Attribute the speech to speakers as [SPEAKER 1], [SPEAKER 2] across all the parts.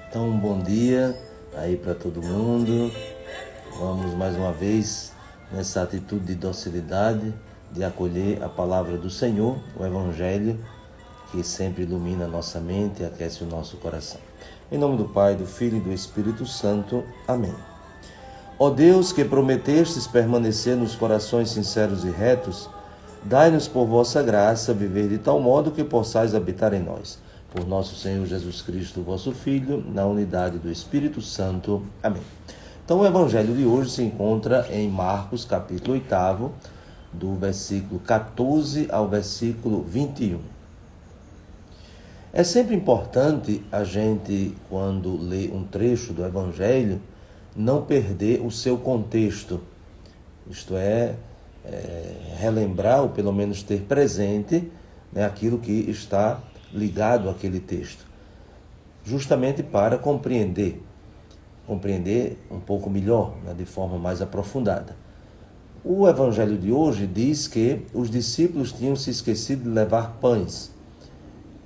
[SPEAKER 1] Então, um bom dia aí para todo mundo. Vamos mais uma vez nessa atitude de docilidade, de acolher a palavra do Senhor, o Evangelho, que sempre ilumina a nossa mente e aquece o nosso coração. Em nome do Pai, do Filho e do Espírito Santo. Amém. Ó Deus, que prometestes permanecer nos corações sinceros e retos, dai-nos por vossa graça viver de tal modo que possais habitar em nós. Por nosso Senhor Jesus Cristo, vosso Filho, na unidade do Espírito Santo. Amém. Então, o Evangelho de hoje se encontra em Marcos, capítulo 8, do versículo 14 ao versículo 21. É sempre importante a gente, quando lê um trecho do Evangelho, não perder o seu contexto. Isto é, relembrar, ou pelo menos ter presente, aquilo que está ligado àquele texto, justamente para compreender um pouco melhor, de forma mais aprofundada. O Evangelho de hoje diz que os discípulos tinham se esquecido de levar pães.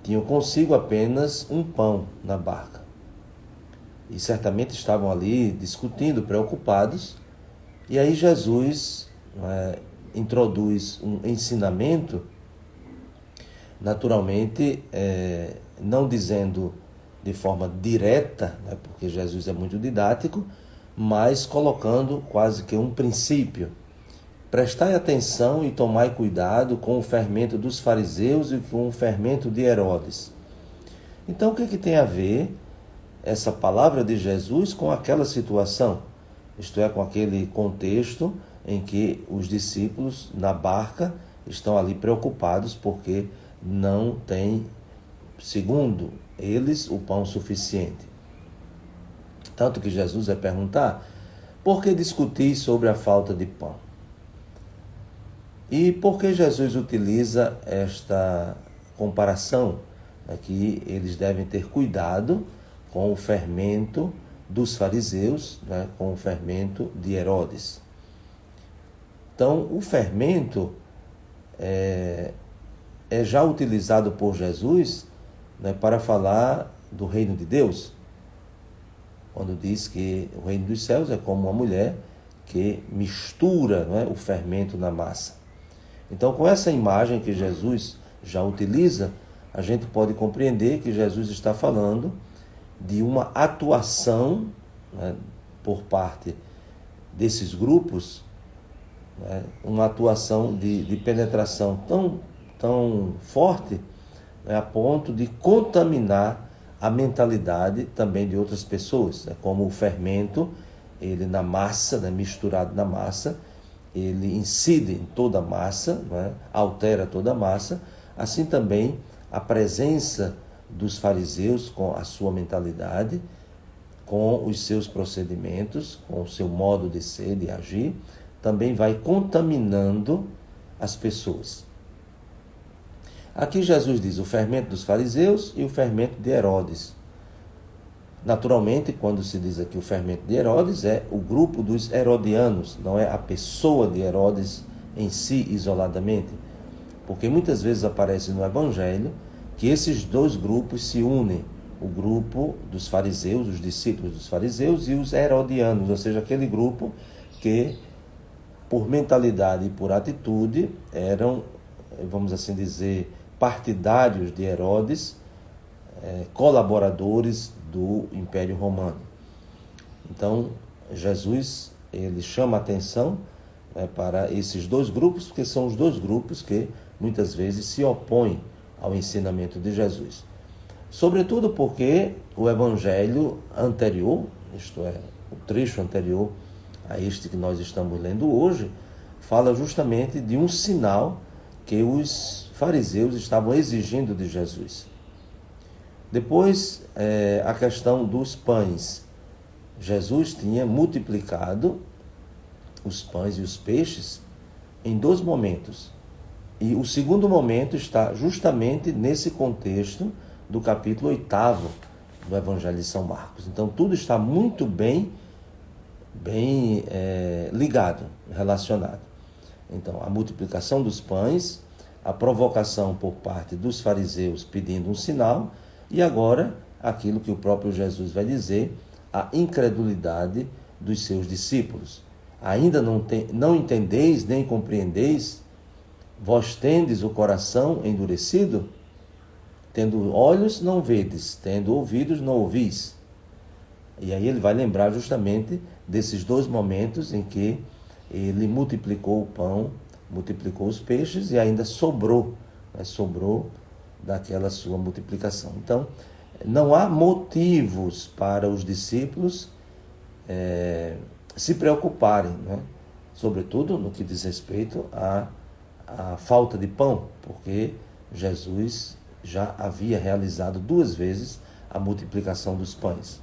[SPEAKER 1] Tinham consigo apenas um pão na barca. E certamente estavam ali discutindo, preocupados. E aí Jesus introduz um ensinamento, naturalmente, não dizendo de forma direta, porque Jesus é muito didático, mas colocando quase que um princípio. Prestai atenção e tomai cuidado com o fermento dos fariseus e com o fermento de Herodes. Então, o que tem a ver essa palavra de Jesus com aquela situação? Isto é, com aquele contexto em que os discípulos na barca estão ali preocupados porque não têm, segundo eles, o pão suficiente. Tanto que Jesus vai perguntar: por que discutis sobre a falta de pão? E por que Jesus utiliza esta comparação? Que eles devem ter cuidado com o fermento dos fariseus, com o fermento de Herodes. Então, o fermento é já utilizado por Jesus para falar do reino de Deus, quando diz que o reino dos céus é como uma mulher que mistura o fermento na massa. Então, com essa imagem que Jesus já utiliza, a gente pode compreender que Jesus está falando de uma atuação por parte desses grupos, uma atuação de penetração tão forte, a ponto de contaminar a mentalidade também de outras pessoas, como o fermento, ele na massa, misturado na massa, ele incide em toda a massa, altera toda a massa. Assim também a presença dos fariseus com a sua mentalidade, com os seus procedimentos, com o seu modo de ser, de agir, também vai contaminando as pessoas. Aqui Jesus diz o fermento dos fariseus e o fermento de Herodes. Naturalmente, quando se diz aqui o fermento de Herodes, é o grupo dos herodianos, não é a pessoa de Herodes em si, isoladamente. Porque muitas vezes aparece no Evangelho que esses dois grupos se unem. O grupo dos fariseus, os discípulos dos fariseus, e os herodianos, ou seja, aquele grupo que, por mentalidade e por atitude, eram, vamos assim dizer, partidários de Herodes, colaboradores do Império Romano. Então, Jesus ele chama a atenção para esses dois grupos, porque são os dois grupos que muitas vezes se opõem ao ensinamento de Jesus. Sobretudo porque o Evangelho anterior, isto é, o trecho anterior a este que nós estamos lendo hoje, fala justamente de um sinal que os fariseus estavam exigindo de Jesus. Depois, a questão dos pães. Jesus tinha multiplicado os pães e os peixes em 2 momentos. E o segundo momento está justamente nesse contexto do capítulo 8 do Evangelho de São Marcos. Então, tudo está muito bem ligado, relacionado. Então, a multiplicação dos pães, a provocação por parte dos fariseus pedindo um sinal, e agora aquilo que o próprio Jesus vai dizer, a incredulidade dos seus discípulos. Ainda não entendeis nem compreendeis? Vós tendes o coração endurecido? Tendo olhos, não vedes, tendo ouvidos, não ouvis. E aí ele vai lembrar justamente desses dois momentos em que ele multiplicou o pão, multiplicou os peixes e ainda sobrou daquela sua multiplicação. Então, não há motivos para os discípulos se preocuparem, né? Sobretudo no que diz respeito à falta de pão, porque Jesus já havia realizado 2 vezes a multiplicação dos pães.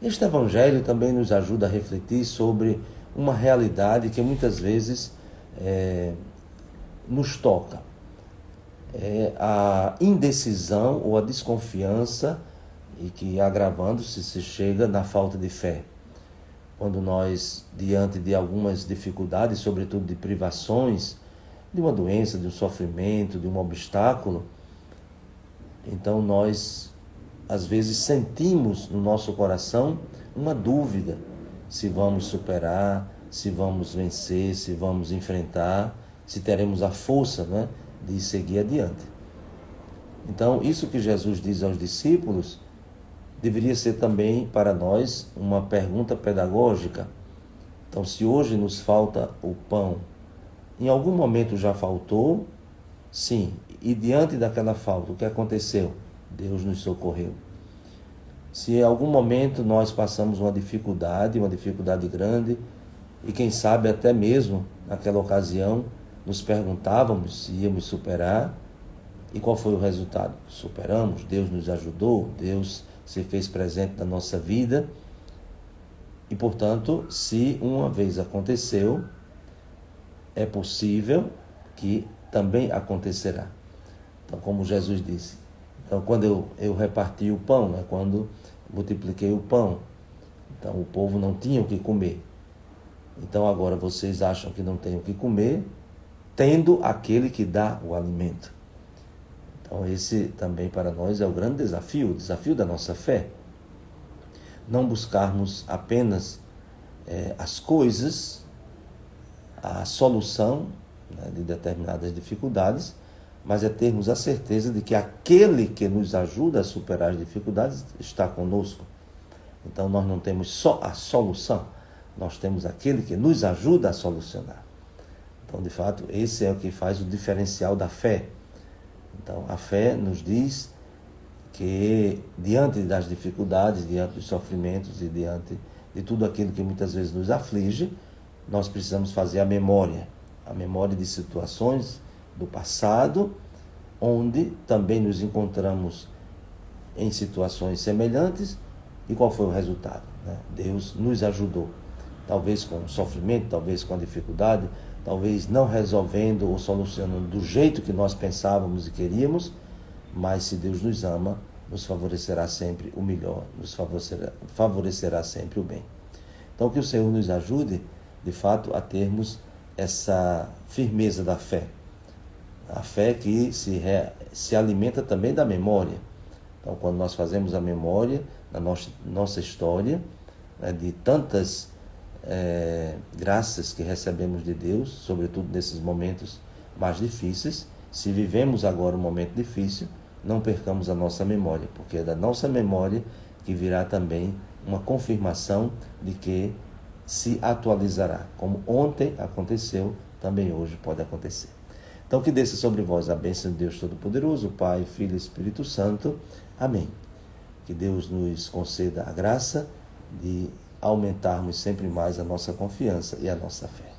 [SPEAKER 1] Este evangelho também nos ajuda a refletir sobre uma realidade que muitas vezes nos toca. É a indecisão ou a desconfiança, e que agravando-se se chega na falta de fé. Quando nós, diante de algumas dificuldades, sobretudo de privações, de uma doença, de um sofrimento, de um obstáculo, então nós, às vezes, sentimos no nosso coração uma dúvida se vamos superar, se vamos vencer, se vamos enfrentar, se teremos a força, né, de seguir adiante. Então, isso que Jesus diz aos discípulos deveria ser também para nós uma pergunta pedagógica. Então, se hoje nos falta o pão, em algum momento já faltou? Sim. E diante daquela falta, o que aconteceu? Deus nos socorreu. Se em algum momento nós passamos uma dificuldade grande, e quem sabe até mesmo naquela ocasião nos perguntávamos se íamos superar, e qual foi o resultado? Superamos, Deus nos ajudou, Deus se fez presente na nossa vida, e portanto, se uma vez aconteceu, é possível que também acontecerá. Então, como Jesus disse, então quando eu reparti o pão, né, quando multipliquei o pão, então o povo não tinha o que comer. Então agora vocês acham que não tem o que comer, tendo aquele que dá o alimento. Então esse também para nós é o grande desafio, o desafio da nossa fé. Não buscarmos apenas as coisas, a solução, né, de determinadas dificuldades, mas é termos a certeza de que aquele que nos ajuda a superar as dificuldades está conosco. Então nós não temos só a solução, nós temos aquele que nos ajuda a solucionar. Então, de fato, esse é o que faz o diferencial da fé. Então, a fé nos diz que diante das dificuldades, diante dos sofrimentos e diante de tudo aquilo que muitas vezes nos aflige, nós precisamos fazer a memória de situações do passado, onde também nos encontramos em situações semelhantes, e qual foi o resultado, né? Deus nos ajudou, talvez com o sofrimento, talvez com a dificuldade, talvez não resolvendo ou solucionando do jeito que nós pensávamos e queríamos, mas se Deus nos ama, nos favorecerá sempre o melhor, nos favorecerá sempre o bem. Então, que o Senhor nos ajude, de fato, a termos essa firmeza da fé. A fé que se alimenta também da memória. Então, quando nós fazemos a memória da nossa história, né, de tantas graças que recebemos de Deus, sobretudo nesses momentos mais difíceis, se vivemos agora um momento difícil, não percamos a nossa memória, porque é da nossa memória que virá também uma confirmação de que se atualizará. Como ontem aconteceu, também hoje pode acontecer. Então, que desça sobre vós a bênção de Deus Todo-Poderoso, Pai, Filho e Espírito Santo. Amém. Que Deus nos conceda a graça de aumentarmos sempre mais a nossa confiança e a nossa fé.